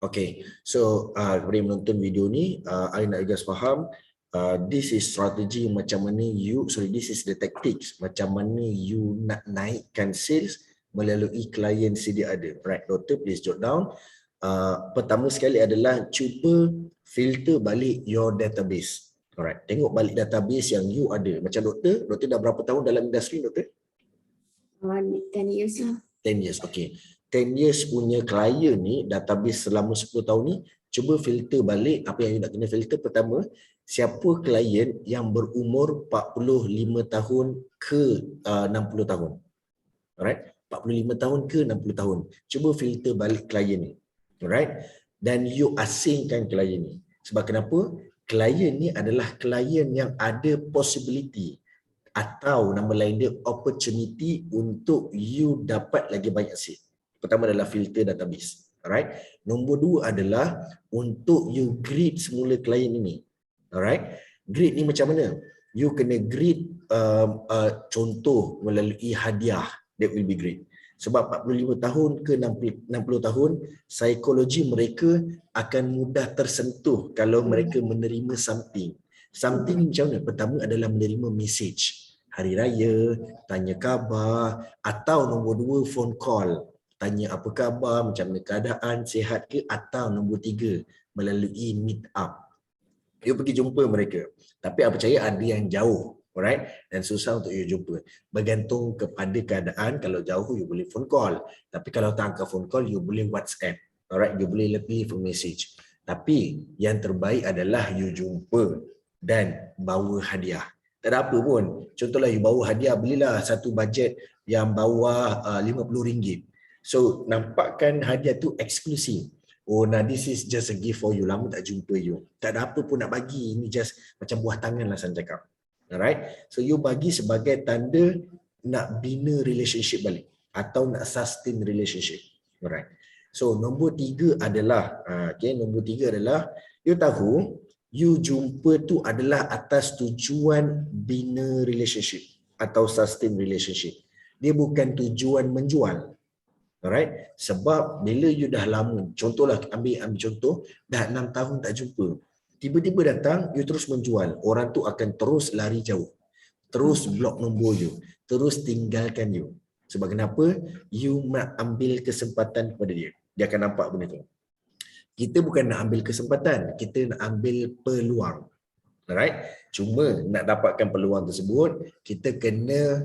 Okay, so kepada yang menonton video ni, I nak guys faham, this is strategi macam mana this is the tactics macam mana you nak naikkan sales melalui klien sedia ada. Right, doktor, please jot down. Pertama sekali adalah cuba filter balik your database. Alright, tengok balik database yang you ada. Macam doktor dah berapa tahun dalam industri, doktor? 10 years lah. 10 years, okay. 10 years punya klien ni, database selama 10 tahun ni, cuba filter balik apa yang you nak kena filter. Pertama, siapa klien yang berumur 45 tahun ke 60 tahun. Alright, 45 tahun ke 60 tahun. Cuba filter balik klien ni. Alright, dan you asingkan klien ni. Sebab kenapa? Klien ni adalah klien yang ada possibility atau nama lain dia opportunity untuk you dapat lagi banyak seat. Pertama adalah filter database. Alright. Nombor dua adalah untuk you greet semula klien ini. Alright. Greet ni macam mana? You kena greet contoh melalui hadiah, that will be great. Sebab 45 tahun ke 60 tahun, psikologi mereka akan mudah tersentuh kalau mereka menerima something. Something ni macam mana? Pertama adalah menerima message. Hari raya, tanya khabar, atau nombor dua phone call. Tanya apa khabar, macam mana keadaan, sihat ke, atau nombor tiga melalui meet up. You pergi jumpa mereka. Tapi apa percaya ada yang jauh. Alright, dan susah untuk you jumpa. Bergantung kepada keadaan. Kalau jauh you boleh phone call. Tapi kalau tak angkat phone call, you boleh WhatsApp. Alright, you boleh lebih for message. Tapi yang terbaik adalah you jumpa dan bawa hadiah. Tak ada apa pun. Contohlah you bawa hadiah, belilah satu bajet yang bawah RM50. So nampakkan hadiah tu eksklusif. Oh, nah, this is just a gift for you. Lama tak jumpa you. Tak ada apa pun nak bagi. Ini just macam buah tangan lah saya cakap. Alright, so you bagi sebagai tanda nak bina relationship balik atau nak sustain relationship. Alright, so nombor tiga adalah nombor tiga adalah you tahu you jumpa tu adalah atas tujuan bina relationship atau sustain relationship. Dia bukan tujuan menjual. Alright, sebab bila you dah lama, contohlah ambil contoh, dah 6 tahun tak jumpa. Tiba-tiba datang, you terus menjual. Orang tu akan terus lari jauh. Terus block nombor you. Terus tinggalkan you. Sebab kenapa? You nak ambil kesempatan kepada dia. Dia akan nampak benda tu. Kita bukan nak ambil kesempatan. Kita nak ambil peluang. Alright? Cuma nak dapatkan peluang tersebut, kita kena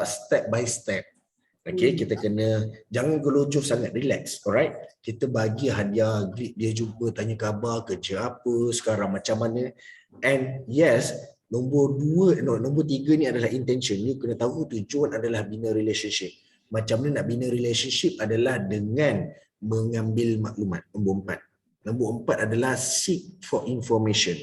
step by step. Okay, kita kena jangan gelojoh sangat, relax. Alright, kita bagi hadiah, greet dia, jumpa, tanya khabar, kerja apa sekarang, macam mana. And yes, nombor tiga ni adalah intention. You kena tahu tujuan adalah bina relationship. Macam mana nak bina relationship adalah dengan mengambil maklumat. Nombor empat adalah seek for information.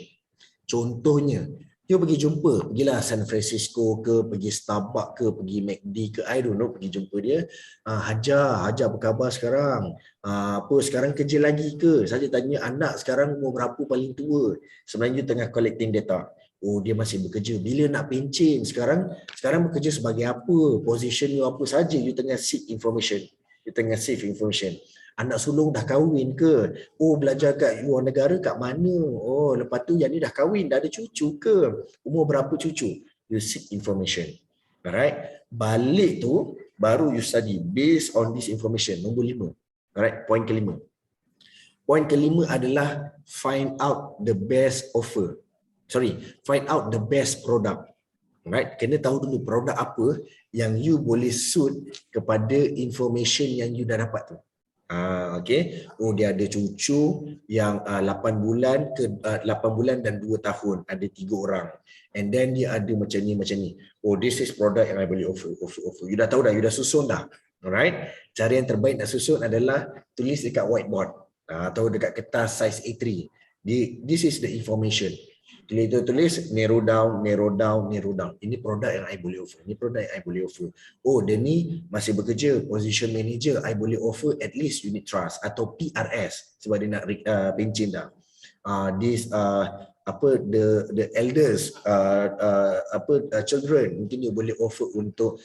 Contohnya, you pergi jumpa, pergilah San Francisco ke, pergi Starbucks ke, pergi McD ke, I don't know, pergi jumpa dia. Hajar apa khabar sekarang? Sekarang kerja lagi ke? Saja tanya anak sekarang umur berapa paling tua. Sebenarnya you tengah collecting data. Oh, dia masih bekerja. Bila nak pencen? Sekarang bekerja sebagai apa? Position you apa saja? You tengah seek information. You tengah seek information. Anak sulung dah kahwin ke? Oh, belajar kat luar negara kat mana? Oh, lepas tu yang ni dah kahwin, dah ada cucu ke? Umur berapa cucu? You seek information. Alright? Balik tu, baru you study based on this information. Nombor 5. Alright? Point kelima. Point kelima adalah find out the best offer. Find out the best product. Alright? Kena tahu dulu produk apa yang you boleh suit kepada information yang you dah dapat tu. Okay. Oh, dia ada cucu yang 8 bulan dan 2 tahun, ada 3 orang. And then dia ada macam ni. Oh, this is product yang I boleh offer. You dah tahu dah, you dah susun dah. Alright. Cara yang terbaik nak susun adalah tulis dekat whiteboard atau dekat kertas size A3. This is the information. Tulis, narrow down. Ini produk yang I boleh offer. Oh, dia ni masih bekerja, position manager, I boleh offer at least unit trust atau PRS sebab dia nak pencen dah. The elders, children, mungkin you boleh offer untuk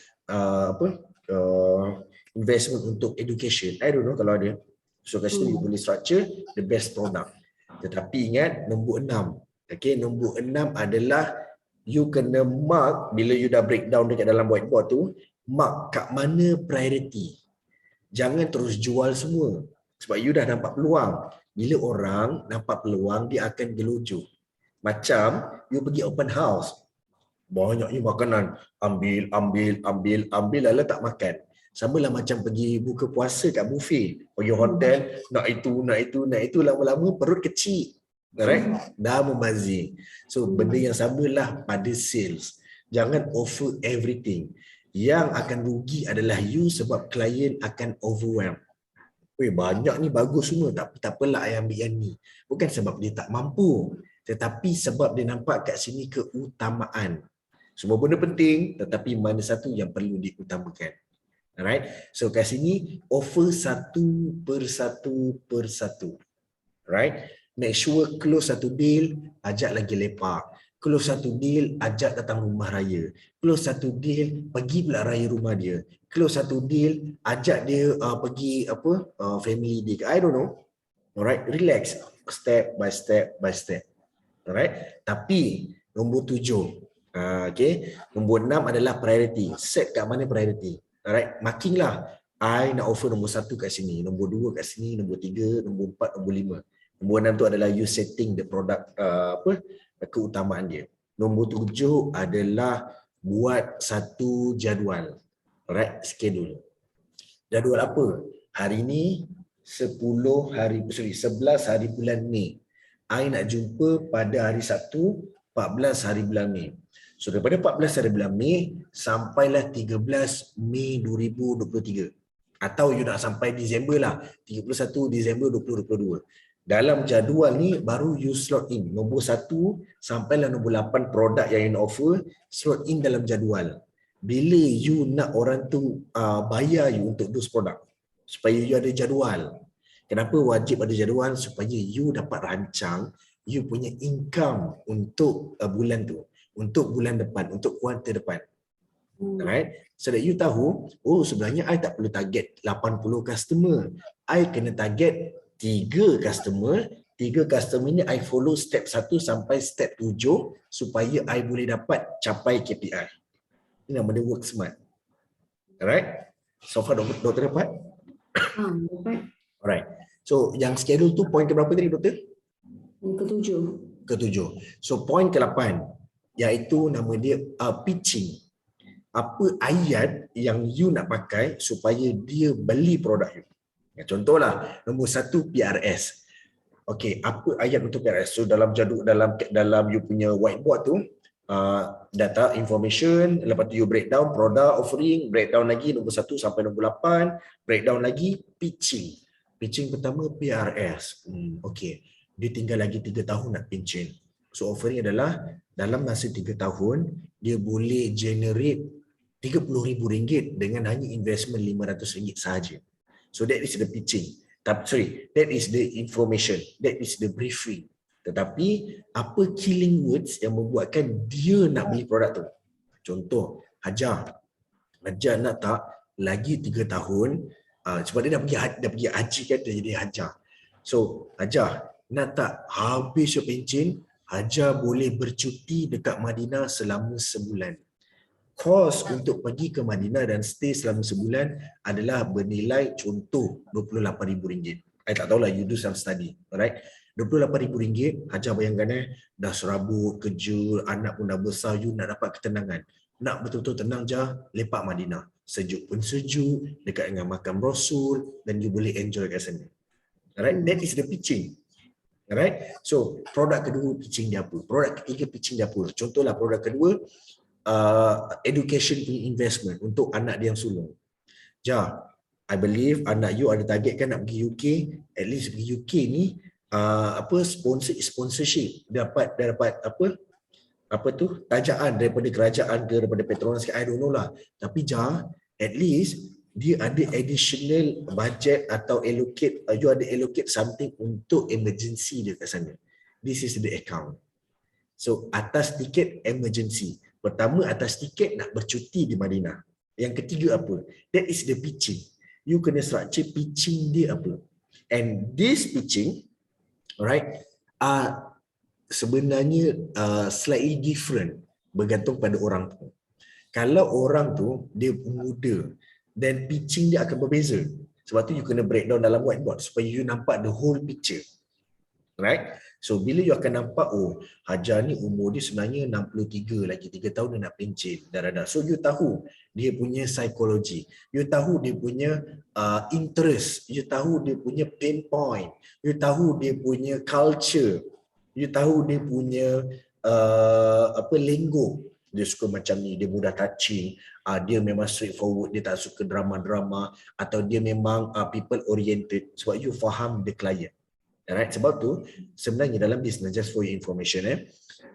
investment untuk education. I don't know kalau ada. So kat situ you boleh structure the best product. Tetapi ingat nombor 6. Okay, nombor 6 adalah you kena mark bila you dah breakdown dekat dalam whiteboard tu, mark kat mana priority. Jangan terus jual semua. Sebab you dah nampak peluang. Bila orang nampak peluang, dia akan gelojoh. Macam you pergi open house. Banyaknya makanan. Ambil, lalu tak makan. Sama lah macam pergi buka puasa kat buffet. Pergi hotel, nak itu. Lama-lama perut kecil. Alright? Dah membazir. So, benda yang samalah pada sales. Jangan offer everything. Yang akan rugi adalah you sebab klien akan overwhelm. Banyak ni bagus semua, tapi tak apalah I ambil yang ni. Bukan sebab dia tak mampu, tetapi sebab dia nampak kat sini keutamaan. Semua benda penting, tetapi mana satu yang perlu diutamakan. Alright? So kat sini offer satu persatu. Right? Make sure close satu deal, ajak lagi lepak. Close satu deal, ajak datang rumah raya. Close satu deal, pergi pula raya rumah dia. Close satu deal, ajak dia pergi family day. I don't know. Alright, relax. Step by step by step. Alright. Tapi nombor 7. Okay. Nombor 6 adalah priority. Set kat mana priority. Alright. Marking lah. I nak offer nombor 1 kat sini. Nombor 2 kat sini. Nombor 3, nombor 4, nombor 5. Nombor 6 tu adalah you setting the product keutamaan dia. Nombor 7 adalah buat satu jadual. Alright, schedule. Jadual apa? Hari ni 11 hari bulan Mei. I nak jumpa pada hari Sabtu 14 hari bulan Mei. So daripada 14 hari bulan Mei sampailah 13 Mei 2023. Atau you nak sampai Disember lah, 31 Disember 2022. Dalam jadual ni baru you slot in. Nombor 1 sampailah nombor 8 produk yang you nak offer, slot in dalam jadual. Bila you nak orang tu bayar you untuk those produk, supaya you ada jadual. Kenapa wajib ada jadual? Supaya you dapat rancang you punya income untuk bulan tu, untuk bulan depan, untuk kuartal depan. Alright? So that you tahu, sebenarnya I tak perlu target 80 customer. I kena target 3 customer. 3 customer ni I follow step 1 sampai step 7 supaya I boleh dapat capai KPI. Ini nama dia work smart. Alright? So far doktor dapat? Dapat. Alright. So yang schedule tu point ke berapa tadi doktor? Yang ke-7. So point ke-8 iaitu nama dia pitching. Apa ayat yang you nak pakai supaya dia beli produk you. Contohlah nombor 1 PRS. Okey, apa ayat untuk PRS? So dalam dalam you punya whiteboard tu data information, lepas tu you breakdown product offering, breakdown lagi nombor 1 sampai nombor 8, breakdown lagi pitching. Pitching pertama PRS. Okey, dia tinggal lagi 3 tahun nak pitching. So offering adalah dalam masa 3 tahun dia boleh generate RM30,000 dengan hanya investment RM500 sahaja. So that is the pitching. That is the information. That is the briefing. Tetapi apa killing words yang membuatkan dia nak beli produk tu? Contoh, Hajar nak tak lagi 3 tahun sebab dia dah pergi haji kan, dia jadi Hajar. So Hajar nak tak habis your pencen, Hajar boleh bercuti dekat Madinah selama sebulan. Kos untuk pergi ke Madinah dan stay selama sebulan adalah bernilai contoh RM28,000. I tak tahulah, you do some study. Alright? RM28,000, Hajar bayangkan dah serabut, kerja, anak pun dah besar, you nak dapat ketenangan. Nak betul-betul tenang je, lepak Madinah. Sejuk pun sejuk, dekat dengan makam Rasul dan you boleh enjoy kat sana. Alright? That is the pitching. Alright? So, produk kedua pitching dia apa? Produk ketiga pitching dia apa? Contohlah produk kedua, education investment untuk anak dia yang sulung. I believe anak you ada target kan nak pergi UK, at least pergi UK ni sponsorship dapat tajaan daripada kerajaan ke daripada Petronas, I don't know lah, tapi at least dia ada additional budget atau allocate something untuk emergency dia kat sana. This is the account. So atas tiket emergency. Pertama atas tiket nak bercuti di Madinah. Yang ketiga apa? That is the pitching. You kena structure pitching dia apa. And this pitching, alright, sebenarnya slightly different bergantung pada orang tu. Kalau orang tu dia muda, then pitching dia akan berbeza. Sebab tu you kena breakdown dalam whiteboard supaya you nampak the whole picture. Right? So bila you akan nampak, oh Hajar ni umur dia sebenarnya 63, lagi 3 tahun dia nak pencen. So you tahu dia punya psikologi, you tahu dia punya interest, you tahu dia punya pain point, you tahu dia punya culture, you tahu dia punya lingo. Dia suka macam ni, dia mudah touching, dia memang straightforward, dia tak suka drama-drama, atau dia memang people oriented, sebab you faham the client. Alright, sebab tu sebenarnya dalam bisnes, just for your information,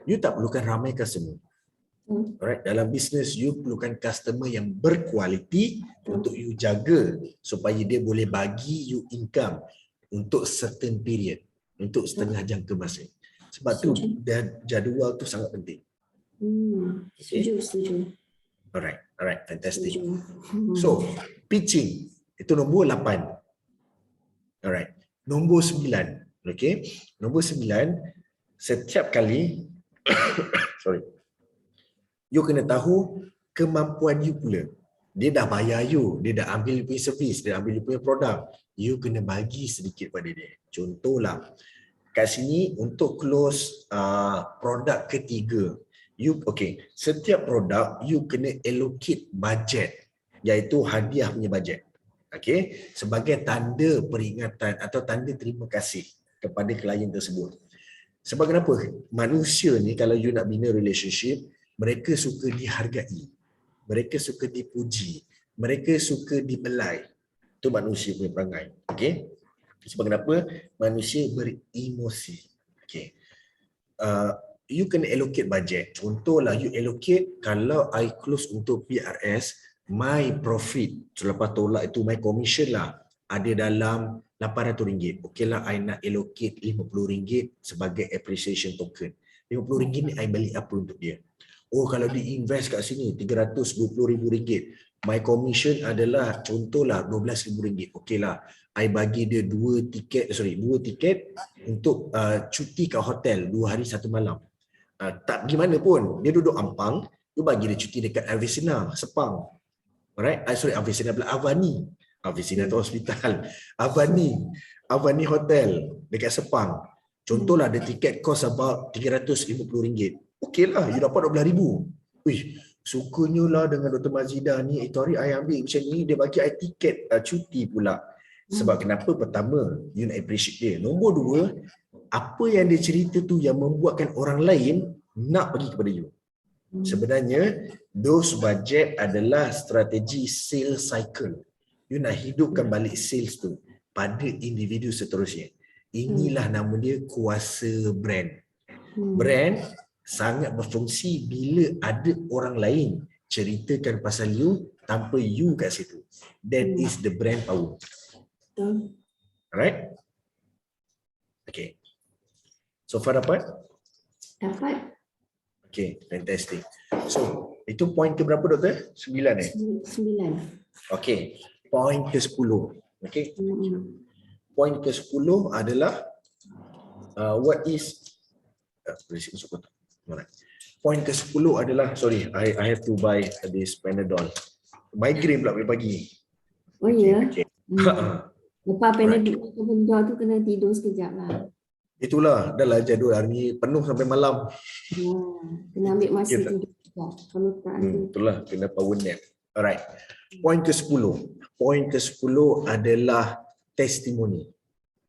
you tak perlukan ramai customer. Alright, dalam bisnes you perlukan customer yang berkualiti untuk you jaga supaya dia boleh bagi you income untuk certain period, untuk setengah jangka masa. Sebab tu jadual tu sangat penting. Setuju. Alright, fantastic. So, pitching itu nombor 8. Alright. Nombor 9. Okay. Nombor 9, setiap kali you kena tahu kemampuan you pula. Dia dah bayar you, dia dah ambil you punya servis, dia ambil you punya produk. You kena bagi sedikit pada dia. Contohlah, kat sini untuk close produk ketiga, setiap produk you kena allocate budget, iaitu hadiah punya budget. Okay, sebagai tanda peringatan atau tanda terima kasih kepada klien tersebut. Sebab kenapa? Manusia ni kalau you nak bina relationship, mereka suka dihargai, mereka suka dipuji, mereka suka dibelai. Itu manusia punya perangai. Okay? Sebab kenapa? Manusia beremosi. Okay. You kena allocate budget. Contohlah, you allocate, kalau I close untuk PRS, my profit selepas tolak itu, my commission lah, ada dalam RM800. Okey lah, I nak allocate RM50 sebagai appreciation token. RM50 ni I beli apa untuk dia? Oh, kalau di invest kat sini RM320,000, my commission adalah contohlah RM12,000. Okey lah, I bagi dia 2 tiket untuk cuti kat hotel 2 hari 1 malam. Tak gimana pun, dia duduk Ampang, you bagi dia cuti dekat Avicenna, Sepang. Alright, Avicenna pula, Avani. Avicenna tu hospital. Avani Hotel dekat Sepang. Contohlah, the ticket cost about RM350. Okey lah, you dapat RM12,000. Wih, sukanya lah dengan Dr. Mazidah ni, itu hari I ambil macam ni, dia bagi I tiket cuti pula. Sebab kenapa? Pertama, you nak appreciate dia. Nombor 2, apa yang dia cerita tu yang membuatkan orang lain nak pergi kepada you. Sebenarnya, those budget adalah strategi sales cycle. You nak hidupkan balik sales tu pada individu seterusnya. Inilah nama dia kuasa brand. Brand sangat berfungsi bila ada orang lain ceritakan pasal you tanpa you kat situ. That is the brand power. Alright? Okay. So far dapat? Dapat. Okay, fantastic. So, itu point ke berapa, Doktor? 9 9. Okay, point ke-10. Okay. Point ke-10 adalah what is point ke-10 adalah, sorry, I have to buy this Panadol. Migraine pula pagi. Oh ya. Okay. Lepas Panadol tu kena tidur sekejap lah. Itulah, dah lah jadual hari ni penuh sampai malam. Kena ambil masa tidur sekejap. Kalau tak ada. Itulah, kena power nap. Alright. Point ke-10. Point ke-10 adalah testimoni.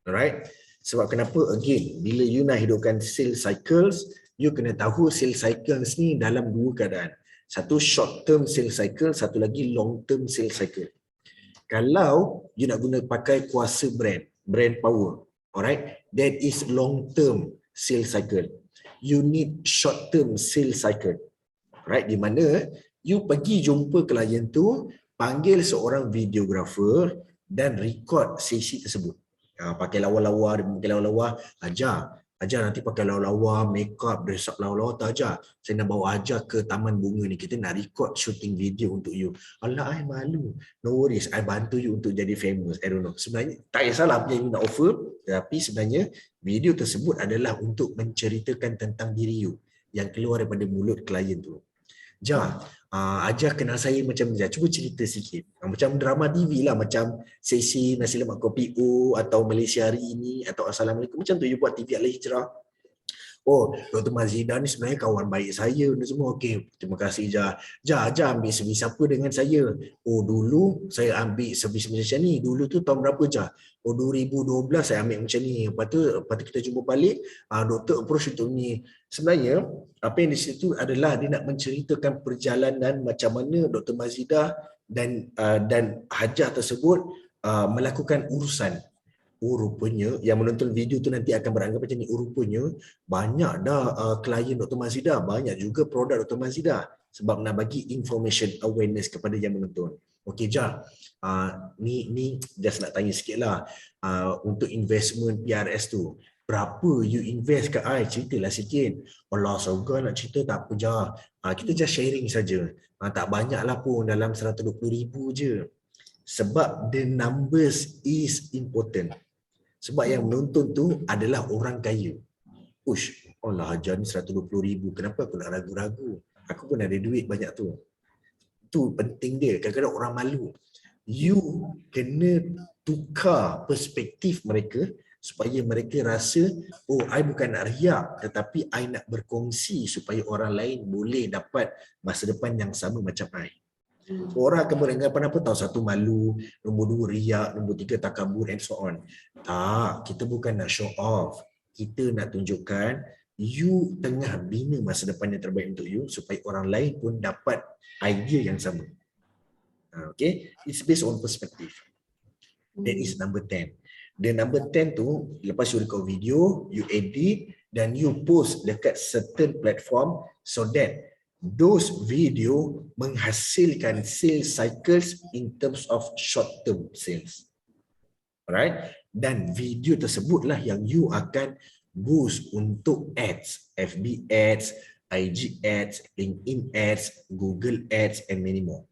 Alright. Sebab kenapa? Again, bila you nak hidupkan sales cycles, you kena tahu sales cycles ni dalam 2 keadaan. Satu short term sales cycle, satu lagi long term sales cycle. Kalau you nak guna pakai kuasa brand power, alright, that is long term sales cycle. You need short term sales cycle, right? Di mana you pergi jumpa klien tu, panggil seorang videographer dan record sesi tersebut. Pakai lawa-lawa, Hajar, Ajar nanti pakai lawa-lawa, make up, dress up lawa-lawa, tak ajar. Saya nak bawa ajar ke taman bunga ni, kita nak record shooting video untuk you. Alah, I malu. No worries, I bantu you untuk jadi famous. I don't know. Sebenarnya tak kisahlah apa yang you nak offer, tapi sebenarnya video tersebut adalah untuk menceritakan tentang diri you yang keluar daripada mulut klien tu. Jar, ajar kenal saya macam ni. Cuba cerita sikit. Macam drama TV lah, macam sesi Nasi Lemak Kopi O atau Malaysia Hari Ini atau Assalamualaikum. Macam tu you buat TV Al-Hijrah. Oh, Dr. Mazidah ni sebenarnya kawan baik saya ni semua. Okey, terima kasih Jar. Jar ambil servis apa dengan saya? Oh, dulu saya ambil servis macam ni. Dulu tu tahun berapa Jar? Oh, 2012 saya ambil macam ni. Lepas tu kita jumpa balik, doktor approach untuk ni. Sebenarnya, apa yang di situ adalah dia nak menceritakan perjalanan macam mana Dr. Mazidah dan Hajah tersebut melakukan urusan. Oh, rupanya yang menonton video tu nanti akan beranggap macam ni. Oh, rupanya banyak dah klien Dr. Mazidah, banyak juga produk Dr. Mazidah sebab nak bagi information awareness kepada yang menonton. Okey Jar, ni just nak tanya sikit lah, untuk investment PRS tu, berapa you invest ke I? Ceritalah sikit. Allah seorang nak cerita tak apa Jar, kita just sharing saja. Tak banyak lah pun, dalam 120,000 je. Sebab the numbers is important. Sebab yang menonton tu adalah orang kaya. Ush, Allah Hajar ni 120,000. Kenapa aku nak ragu-ragu? Aku pun ada duit banyak tu. Tu penting dia. Kadang-kadang orang malu. You kena tukar perspektif mereka supaya mereka rasa, oh, I bukan nak riak, tetapi I nak berkongsi supaya orang lain boleh dapat masa depan yang sama macam I. Orang akan beranggapan apa tahu, satu malu, nombor dua riak, nombor tiga takabur and so on. Tak, kita bukan nak show off. Kita nak tunjukkan you tengah bina masa depan yang terbaik untuk you supaya orang lain pun dapat idea yang sama. Okay, it's based on perspective. That is number 10. The number 10 tu, lepas you record video, you edit dan you post dekat certain platform so that those video menghasilkan sales cycles in terms of short term sales. Alright? Dan video tersebutlah yang you akan boost untuk ads, FB ads, IG ads, LinkedIn ads, Google ads and many more.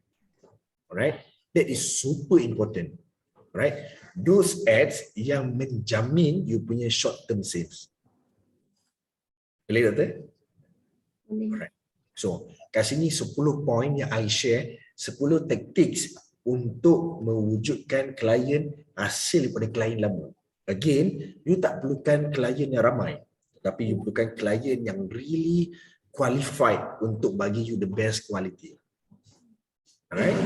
Alright? That is super important. Right? Those ads yang menjamin you punya short term sales. Boleh Doktor? Alright. So, kat sini 10 poin yang I share, 10 tactics untuk mewujudkan klien hasil daripada klien lama. Again, you tak perlukan klien yang ramai, tapi you perlukan klien yang really qualified untuk bagi you the best quality. Alright?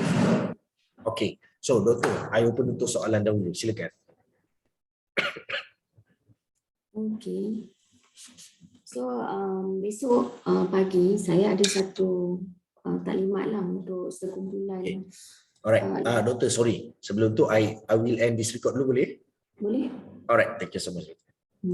Okay. So, Doktor, I open untuk soalan dahulu. Silakan. Okay. So, besok pagi saya ada satu taklimat lah untuk sekumpulan. Okay. Alright, Doktor, sorry. Sebelum tu, I will end this record dulu boleh? Boleh. Alright, thank you so much.